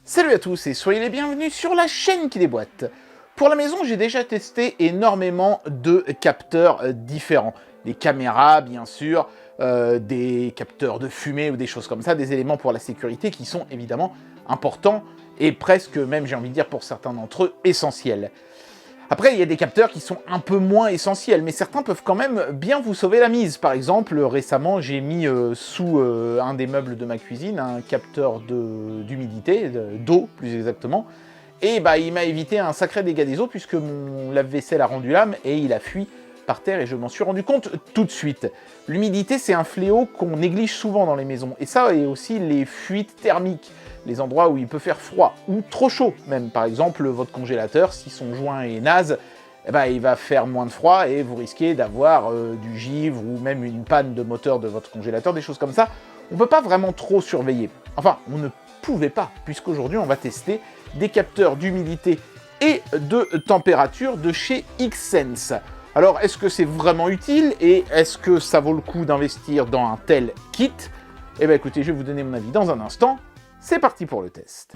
Salut à tous et soyez les bienvenus sur la chaîne qui déboîte. Pour la maison, j'ai déjà testé énormément de capteurs différents. Des caméras, bien sûr, des capteurs de fumée ou des choses comme ça, des éléments pour la sécurité qui sont évidemment importants et presque même, j'ai envie de dire, pour certains d'entre eux, essentiels. Après, il y a des capteurs qui sont un peu moins essentiels, mais certains peuvent quand même bien vous sauver la mise. Par exemple, récemment, j'ai mis sous un des meubles de ma cuisine un capteur d'humidité, d'eau plus exactement, et bah, il m'a évité un sacré dégât des eaux puisque mon lave-vaisselle a rendu l'âme et il a fui par terre et je m'en suis rendu compte tout de suite. L'humidité, c'est un fléau qu'on néglige souvent dans les maisons, et ça, et aussi les fuites thermiques. Les endroits où il peut faire froid, ou trop chaud même. Par exemple, votre congélateur, si son joint est naze, eh ben, il va faire moins de froid et vous risquez d'avoir du givre ou même une panne de moteur de votre congélateur, des choses comme ça. On ne peut pas vraiment trop surveiller. Enfin, on ne pouvait pas, puisqu'aujourd'hui, on va tester des capteurs d'humidité et de température de chez Xsense. Alors, est-ce que c'est vraiment utile et est-ce que ça vaut le coup d'investir dans un tel kit? Eh bien, écoutez, je vais vous donner mon avis dans un instant. C'est parti pour le test.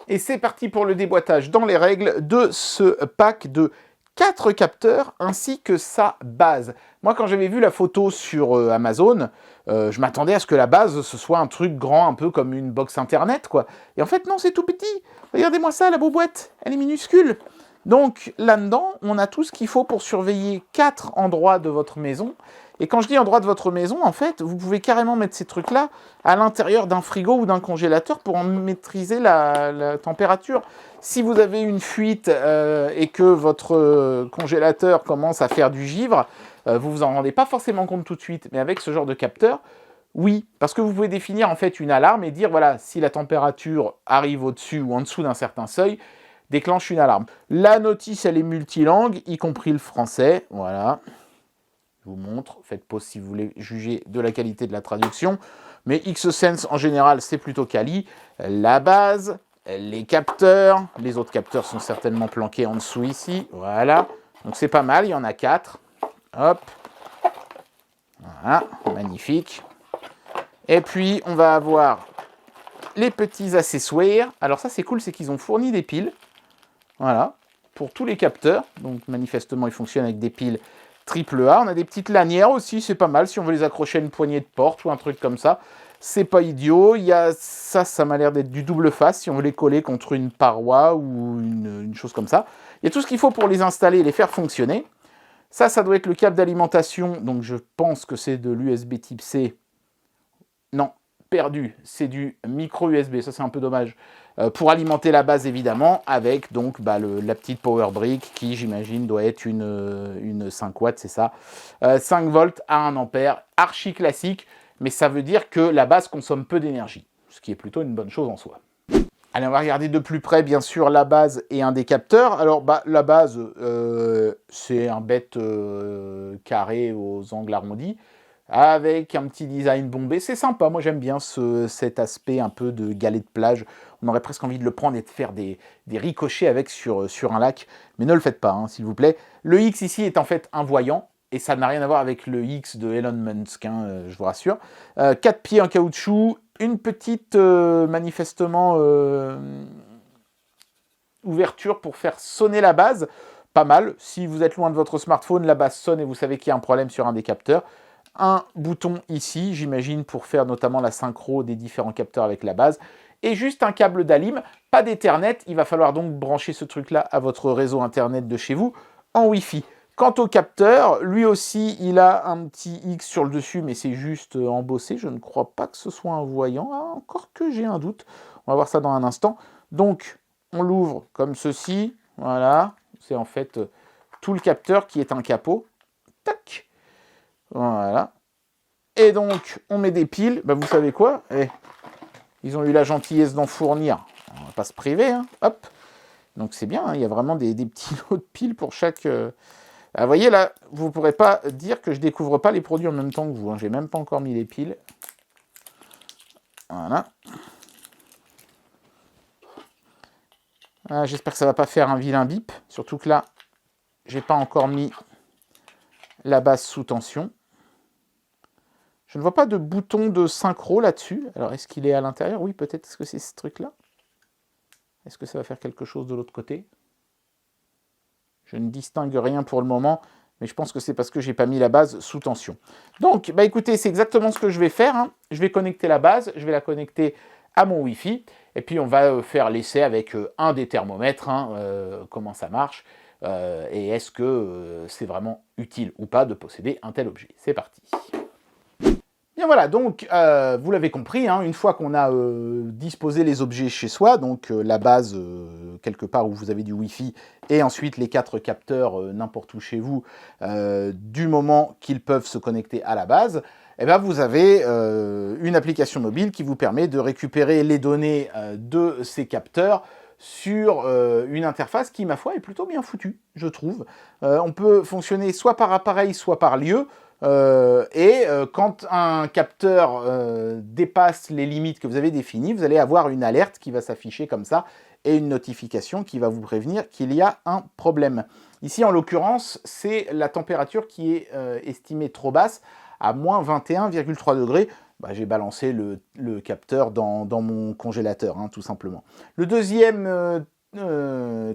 Et c'est parti pour le déboîtage dans les règles de ce pack de 4 capteurs ainsi que sa base. Moi, quand j'avais vu la photo sur Amazon, je m'attendais à ce que la base, ce soit un truc grand, un peu comme une box internet, quoi. Et en fait, non, c'est tout petit. Regardez-moi ça, la boîte, elle est minuscule. Donc, là-dedans, on a tout ce qu'il faut pour surveiller 4 endroits de votre maison. Et quand je dis endroit de votre maison, en fait, vous pouvez carrément mettre ces trucs-là à l'intérieur d'un frigo ou d'un congélateur pour en maîtriser la température. Si vous avez une fuite et que votre congélateur commence à faire du givre, vous vous en rendez pas forcément compte tout de suite. Mais avec ce genre de capteur, oui, parce que vous pouvez définir en fait une alarme et dire, voilà, si la température arrive au-dessus ou en dessous d'un certain seuil, déclenche une alarme. La notice, elle est multilangue, y compris le français, voilà. Je vous montre, faites pause si vous voulez juger de la qualité de la traduction. Mais Xsense, en général, c'est plutôt quali. La base, les capteurs. Les autres capteurs sont certainement planqués en dessous ici. Voilà. Donc c'est pas mal, il y en a 4. Hop. Voilà, magnifique. Et puis, on va avoir les petits accessoires. Alors ça, c'est cool, c'est qu'ils ont fourni des piles. Voilà, pour tous les capteurs. Donc manifestement, ils fonctionnent avec des piles AAA. On a des petites lanières aussi, c'est pas mal si on veut les accrocher à une poignée de porte ou un truc comme ça. C'est pas idiot. Il y a ça m'a l'air d'être du double face si on veut les coller contre une paroi ou une chose comme ça. Il y a tout ce qu'il faut pour les installer et les faire fonctionner. Ça doit être le câble d'alimentation. Donc je pense que c'est de l'USB type C. Non, perdu. C'est du micro USB. Ça, c'est un peu dommage. Pour alimenter la base, évidemment, avec donc la petite power brick qui, j'imagine, doit être une 5 watts, c'est ça. 5 volts à 1 ampère, archi classique, mais ça veut dire que la base consomme peu d'énergie, ce qui est plutôt une bonne chose en soi. Allez, on va regarder de plus près, bien sûr, la base et un des capteurs. Alors, la base, c'est un bête carré aux angles arrondis, avec un petit design bombé. C'est sympa, moi j'aime bien cet aspect un peu de galet de plage. On aurait presque envie de le prendre et de faire des ricochets avec sur un lac. Mais ne le faites pas, hein, s'il vous plaît. Le X ici est en fait un voyant. Et ça n'a rien à voir avec le X de Elon Musk, hein, je vous rassure. 4 pieds en caoutchouc, une petite, manifestement, ouverture pour faire sonner la base. Pas mal. Si vous êtes loin de votre smartphone, la base sonne et vous savez qu'il y a un problème sur un des capteurs. Un bouton ici, j'imagine, pour faire notamment la synchro des différents capteurs avec la base. Et juste un câble d'Alim, pas d'Ethernet. Il va falloir donc brancher ce truc-là à votre réseau Internet de chez vous en Wi-Fi. Quant au capteur, lui aussi, il a un petit X sur le dessus, mais c'est juste embossé. Je ne crois pas que ce soit un voyant. Ah, encore que j'ai un doute. On va voir ça dans un instant. Donc, on l'ouvre comme ceci. Voilà. C'est en fait tout le capteur qui est un capot. Tac. Voilà. Et donc, on met des piles. Bah, vous savez quoi? Ils ont eu la gentillesse d'en fournir. On va pas se priver. Hein. Hop. Donc, c'est bien. Hein. Il y a vraiment des petits lots de piles pour chaque... vous voyez, là, vous ne pourrez pas dire que je découvre pas les produits en même temps que vous. Hein. J'ai même pas encore mis les piles. Voilà. J'espère que ça va pas faire un vilain bip. Surtout que là, j'ai pas encore mis la base sous tension. Je ne vois pas de bouton de synchro là-dessus. Alors, est-ce qu'il est à l'intérieur? Oui, peut-être. Est-ce que c'est ce truc-là? Est-ce que ça va faire quelque chose de l'autre côté? Je ne distingue rien pour le moment, mais je pense que c'est parce que je n'ai pas mis la base sous tension. Donc, bah écoutez, c'est exactement ce que je vais faire. Hein. Je vais connecter la base, je vais la connecter à mon Wi-Fi, et puis on va faire l'essai avec un des thermomètres, hein, comment ça marche, et est-ce que c'est vraiment utile ou pas de posséder un tel objet. C'est parti. Bien voilà, donc vous l'avez compris, hein, une fois qu'on a disposé les objets chez soi, donc la base quelque part où vous avez du Wi-Fi, et ensuite les 4 capteurs n'importe où chez vous, du moment qu'ils peuvent se connecter à la base, eh bien, vous avez une application mobile qui vous permet de récupérer les données de ces capteurs sur une interface qui, ma foi, est plutôt bien foutue, je trouve. On peut fonctionner soit par appareil, soit par lieu. Quand un capteur dépasse les limites que vous avez définies, vous allez avoir une alerte qui va s'afficher comme ça et une notification qui va vous prévenir qu'il y a un problème. Ici, en l'occurrence, c'est la température qui est estimée trop basse, à moins 21,3 degrés. Bah, j'ai balancé le capteur dans mon congélateur, hein, tout simplement. Le deuxième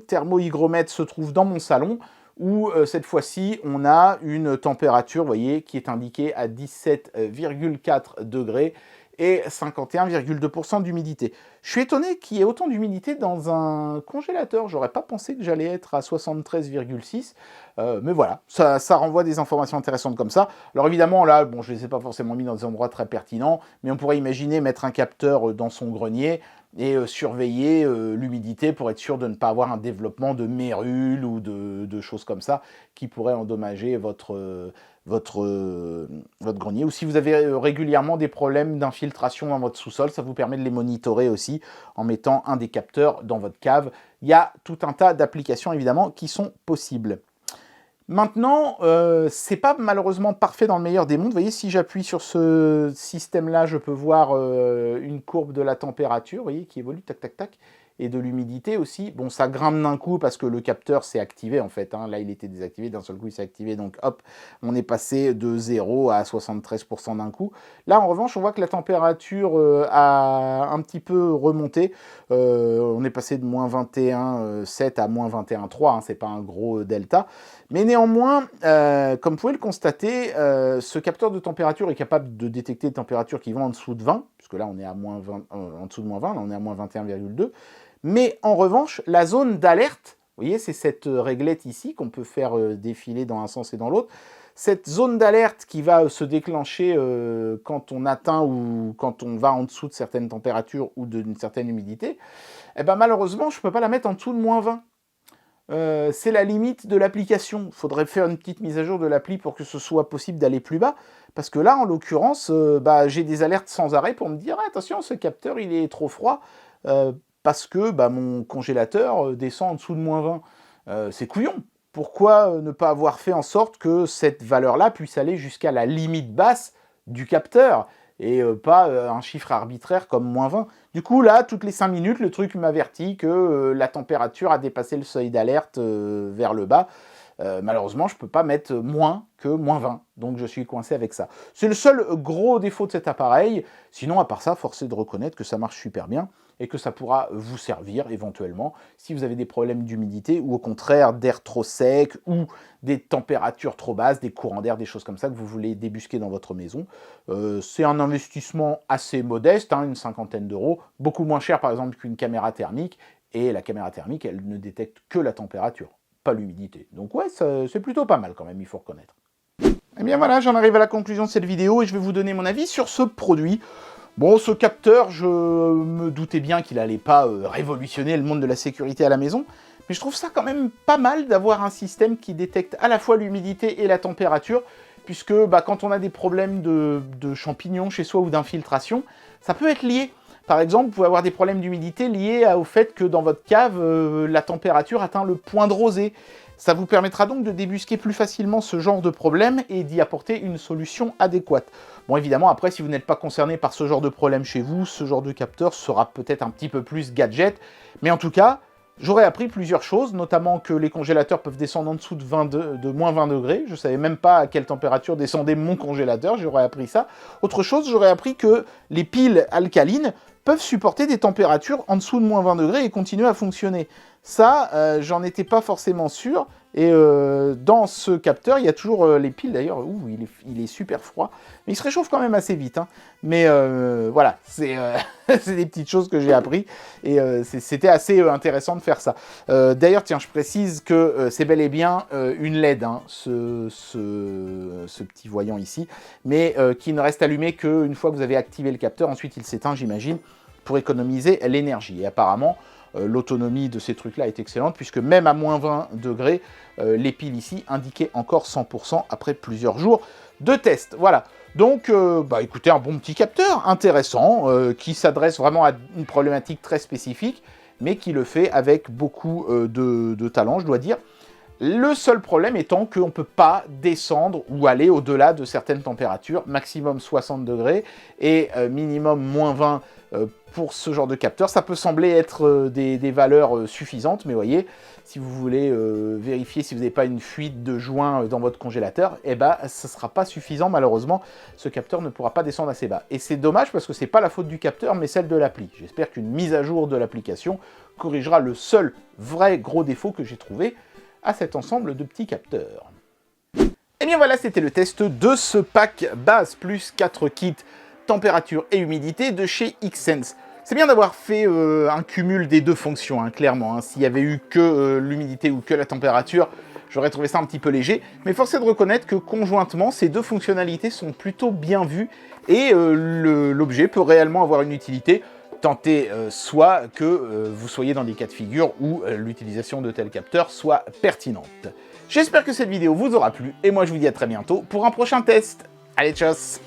thermohygromètre se trouve dans mon salon, où cette fois-ci, on a une température, vous voyez, qui est indiquée à 17,4 degrés et 51,2% d'humidité. Je suis étonné qu'il y ait autant d'humidité dans un congélateur. J'aurais pas pensé que j'allais être à 73,6. Mais voilà, ça renvoie des informations intéressantes comme ça. Alors évidemment, là, bon, je ne les ai pas forcément mis dans des endroits très pertinents, mais on pourrait imaginer mettre un capteur dans son grenier et surveiller l'humidité pour être sûr de ne pas avoir un développement de mérules ou de choses comme ça qui pourraient endommager votre grenier. Ou si vous avez régulièrement des problèmes d'infiltration dans votre sous-sol, ça vous permet de les monitorer aussi en mettant un des capteurs dans votre cave. Il y a tout un tas d'applications évidemment qui sont possibles. Maintenant, c'est pas malheureusement parfait dans le meilleur des mondes. Vous voyez, si j'appuie sur ce système-là, je peux voir une courbe de la température, vous voyez, qui évolue, tac, tac, tac, et de l'humidité aussi. Bon, ça grimpe d'un coup parce que le capteur s'est activé, en fait. Hein. Là, il était désactivé, d'un seul coup, il s'est activé. Donc, hop, on est passé de 0 à 73% d'un coup. Là, en revanche, on voit que la température a un petit peu remonté. On est passé de moins 21,7 à moins 21,3. Hein. C'est pas un gros delta. Mais néanmoins, comme vous pouvez le constater, ce capteur de température est capable de détecter des températures qui vont en dessous de 20, puisque là on est à moins 20, en dessous de moins 20, là on est à moins 21,2. Mais en revanche, la zone d'alerte, vous voyez, c'est cette réglette ici qu'on peut faire défiler dans un sens et dans l'autre. Cette zone d'alerte qui va se déclencher quand on atteint ou quand on va en dessous de certaines températures ou d'une certaine humidité, eh ben malheureusement, je ne peux pas la mettre en dessous de moins 20. C'est la limite de l'application. Il faudrait faire une petite mise à jour de l'appli pour que ce soit possible d'aller plus bas. Parce que là, en l'occurrence, j'ai des alertes sans arrêt pour me dire « Attention, ce capteur, il est trop froid parce que mon congélateur descend en dessous de moins 20. C'est couillon. Pourquoi ne pas avoir fait en sorte que cette valeur-là puisse aller jusqu'à la limite basse du capteur et pas un chiffre arbitraire comme moins 20. Du coup, là, toutes les 5 minutes, le truc m'avertit que la température a dépassé le seuil d'alerte vers le bas. Malheureusement, je ne peux pas mettre moins que moins 20, donc je suis coincé avec ça. C'est le seul gros défaut de cet appareil. Sinon, à part ça, force est de reconnaître que ça marche super bien et que ça pourra vous servir éventuellement si vous avez des problèmes d'humidité ou au contraire d'air trop sec ou des températures trop basses, des courants d'air, des choses comme ça que vous voulez débusquer dans votre maison. C'est un investissement assez modeste, hein, une cinquantaine d'euros, beaucoup moins cher par exemple qu'une caméra thermique, et la caméra thermique, elle ne détecte que la température, pas l'humidité. Donc ouais, c'est plutôt pas mal quand même, il faut reconnaître. Et bien voilà, j'en arrive à la conclusion de cette vidéo et je vais vous donner mon avis sur ce produit. Bon, ce capteur, je me doutais bien qu'il n'allait pas révolutionner le monde de la sécurité à la maison, mais je trouve ça quand même pas mal d'avoir un système qui détecte à la fois l'humidité et la température, puisque quand on a des problèmes de champignons chez soi ou d'infiltration, ça peut être lié. Par exemple, vous pouvez avoir des problèmes d'humidité liés au fait que dans votre cave, la température atteint le point de rosée. Ça vous permettra donc de débusquer plus facilement ce genre de problème et d'y apporter une solution adéquate. Bon, évidemment, après, si vous n'êtes pas concerné par ce genre de problème chez vous, ce genre de capteur sera peut-être un petit peu plus gadget. Mais en tout cas, j'aurais appris plusieurs choses, notamment que les congélateurs peuvent descendre en dessous de moins 20 degrés. Je ne savais même pas à quelle température descendait mon congélateur, j'aurais appris ça. Autre chose, j'aurais appris que les piles alcalines peuvent supporter des températures en dessous de moins 20 degrés et continuer à fonctionner. Ça, j'en étais pas forcément sûr. Et dans ce capteur, il y a toujours les piles d'ailleurs. Ouh, il est super froid. Mais il se réchauffe quand même assez vite. Hein. Mais voilà, c'est des petites choses que j'ai appris. Et c'était assez intéressant de faire ça. D'ailleurs, tiens, je précise que c'est bel et bien une LED, hein, ce petit voyant ici. Mais qui ne reste allumé qu'une fois que vous avez activé le capteur. Ensuite, il s'éteint, j'imagine, pour économiser l'énergie. Et apparemment... l'autonomie de ces trucs-là est excellente, puisque même à moins 20 degrés, les piles ici indiquaient encore 100% après plusieurs jours de test. Voilà, donc écoutez, un bon petit capteur intéressant, qui s'adresse vraiment à une problématique très spécifique, mais qui le fait avec beaucoup de talent, je dois dire. Le seul problème étant qu'on ne peut pas descendre ou aller au-delà de certaines températures, maximum 60 degrés et minimum moins 20 pour ce genre de capteur. Ça peut sembler être des valeurs suffisantes, mais voyez, si vous voulez vérifier si vous n'avez pas une fuite de joint dans votre congélateur, eh ben, ça ne sera pas suffisant malheureusement. Ce capteur ne pourra pas descendre assez bas. Et c'est dommage parce que ce n'est pas la faute du capteur, mais celle de l'appli. J'espère qu'une mise à jour de l'application corrigera le seul vrai gros défaut que j'ai trouvé à cet ensemble de petits capteurs. Et bien voilà, c'était le test de ce pack base plus 4 kits température et humidité de chez Xsense. C'est bien d'avoir fait un cumul des deux fonctions, hein, clairement. Hein. S'il y avait eu que l'humidité ou que la température, j'aurais trouvé ça un petit peu léger. Mais force est de reconnaître que conjointement, ces deux fonctionnalités sont plutôt bien vues et l'objet peut réellement avoir une utilité. Tenter soit que vous soyez dans des cas de figure où l'utilisation de tels capteurs soit pertinente. J'espère que cette vidéo vous aura plu et moi je vous dis à très bientôt pour un prochain test. Allez, tchuss!